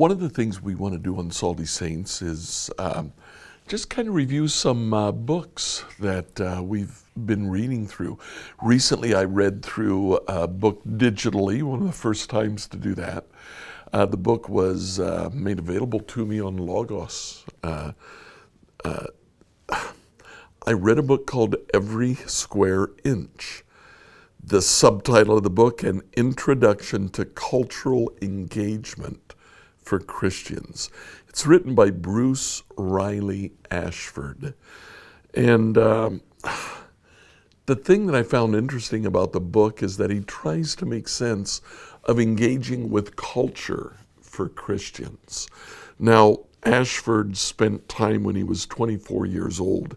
One of the things we want to do on Salty Saints is just kind of review some books that we've been reading through. Recently, I read through a book digitally, one of the first times to do that. The book was made available to me on Logos. I read a book called Every Square Inch. The subtitle of the book, An Introduction to Cultural Engagement for Christians. It's written by Bruce Riley Ashford. And the thing that I found interesting about the book is that he tries to make sense of engaging with culture for Christians. Now, Ashford spent time when he was 24 years old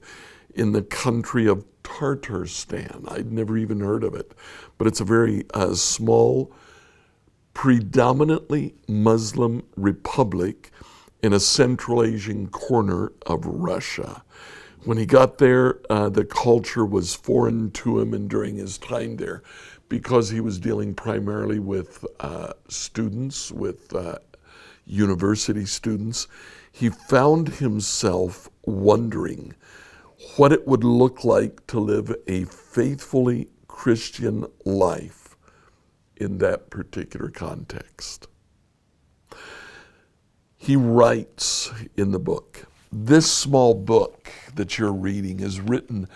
in the country of Tatarstan. I'd never even heard of it, but it's a very small, predominantly Muslim republic in a Central Asian corner of Russia. When he got there, the culture was foreign to him, and during his time there, because he was dealing primarily with students, with university students, he found himself wondering what it would look like to live a faithfully Christian life in that particular context. He writes in the book, this small book that you're reading is written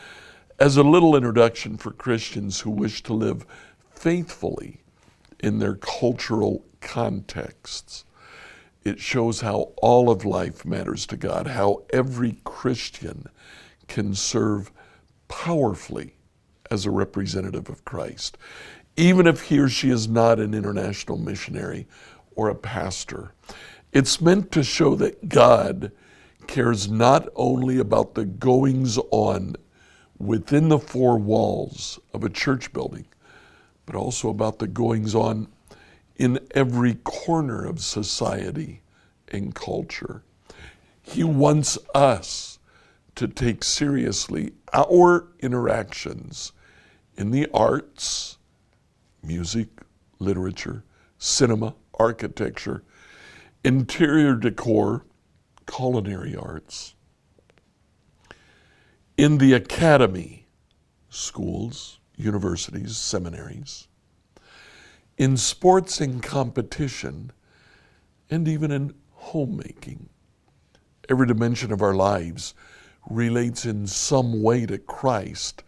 as a little introduction for Christians who wish to live faithfully in their cultural contexts. It shows how all of life matters to God, how every Christian can serve powerfully as a representative of Christ, even if he or she is not an international missionary or a pastor. It's meant to show that God cares not only about the goings-on within the four walls of a church building, but also about the goings-on in every corner of society and culture. He wants us to take seriously our interactions in the arts, music, literature, cinema, architecture, interior decor, culinary arts, in the academy, schools, universities, seminaries, in sports and competition, and even in homemaking. Every dimension of our lives relates in some way to Christ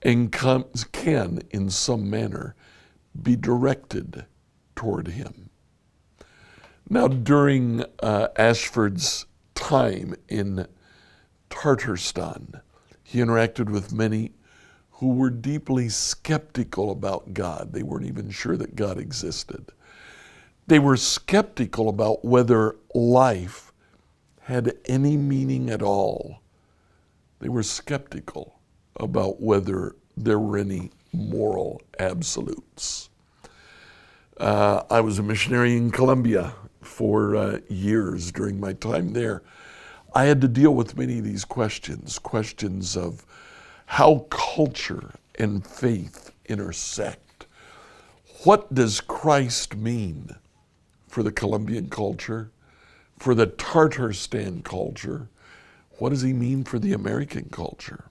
and can, in some manner, be directed toward him. Now, during Ashford's time in Tatarstan, he interacted with many who were deeply skeptical about God. They weren't even sure that God existed. They were skeptical about whether life had any meaning at all. They were skeptical about whether there were any moral absolutes. I was a missionary in Colombia for years. During my time there, I had to deal with many of these questions of how culture and faith intersect. What does Christ mean for the Colombian culture, for the Tatarstan culture? What does he mean for the American culture?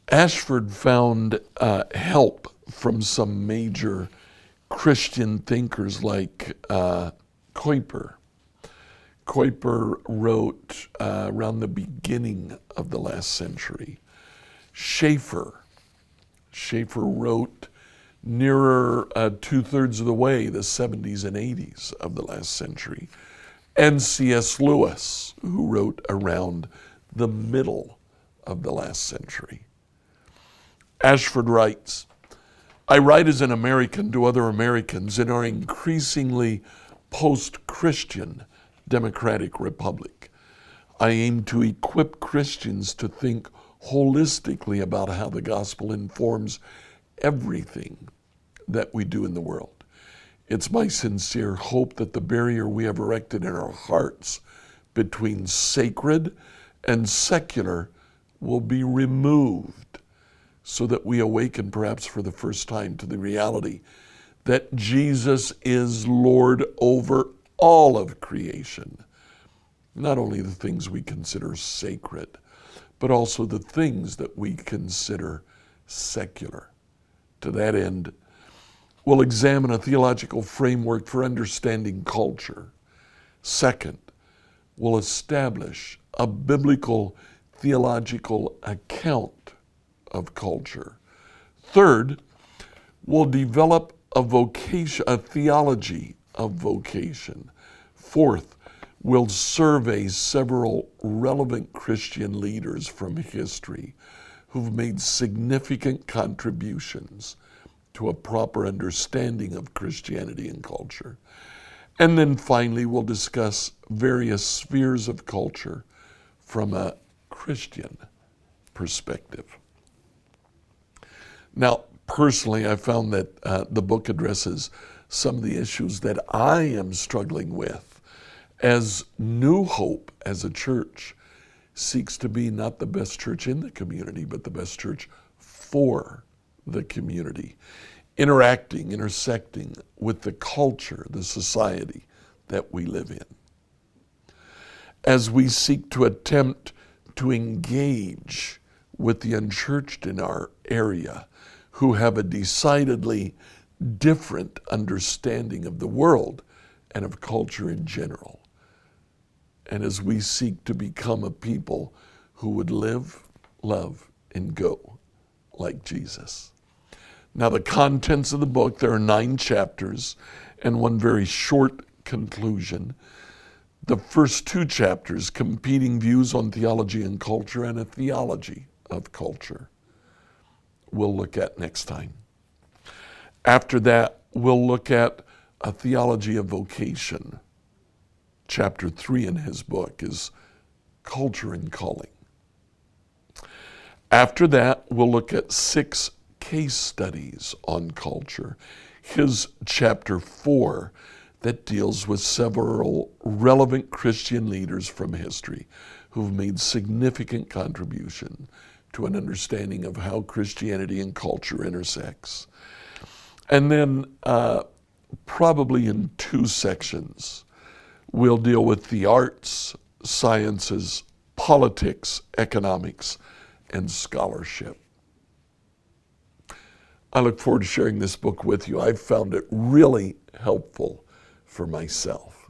Ashford found help from some major Christian thinkers like Kuyper. Kuyper wrote around the beginning of the last century. Schaeffer wrote nearer 2/3 of the way, the 70s and 80s of the last century. And C.S. Lewis, who wrote around the middle of the last century. Ashford writes, I write as an American to other Americans in our increasingly post-Christian democratic republic. I aim to equip Christians to think holistically about how the gospel informs everything that we do in the world. It's my sincere hope that the barrier we have erected in our hearts between sacred and secular will be removed so that we awaken perhaps for the first time to the reality that Jesus is Lord over all of creation, not only the things we consider sacred, but also the things that we consider secular. To that end, we'll examine a theological framework for understanding culture. Second, we'll establish a biblical theological account of culture. Third, we'll develop a theology of vocation. Fourth, we'll survey several relevant Christian leaders from history who've made significant contributions to a proper understanding of Christianity and culture. And then finally, we'll discuss various spheres of culture from a Christian perspective. Now, personally, I found that the book addresses some of the issues that I am struggling with as New Hope as a church seeks to be not the best church in the community, but the best church for the community, intersecting with the culture, the society that we live in. As we seek to attempt to engage with the unchurched in our area who have a decidedly different understanding of the world and of culture in general. And as we seek to become a people who would live, love, and go like Jesus. Now, the contents of the book, there are 9 chapters and one very short conclusion. The first 2 chapters, competing views on theology and culture, and a theology of culture, we'll look at next time. After that, we'll look at a theology of vocation. Chapter 3 in his book is Culture and Calling. After that, we'll look at 6 case studies on culture. His chapter 4 that deals with several relevant Christian leaders from history who've made significant contribution to an understanding of how Christianity and culture intersects. And then probably in 2 sections, we'll deal with the arts, sciences, politics, economics, and scholarship. I look forward to sharing this book with you. I've found it really helpful for myself.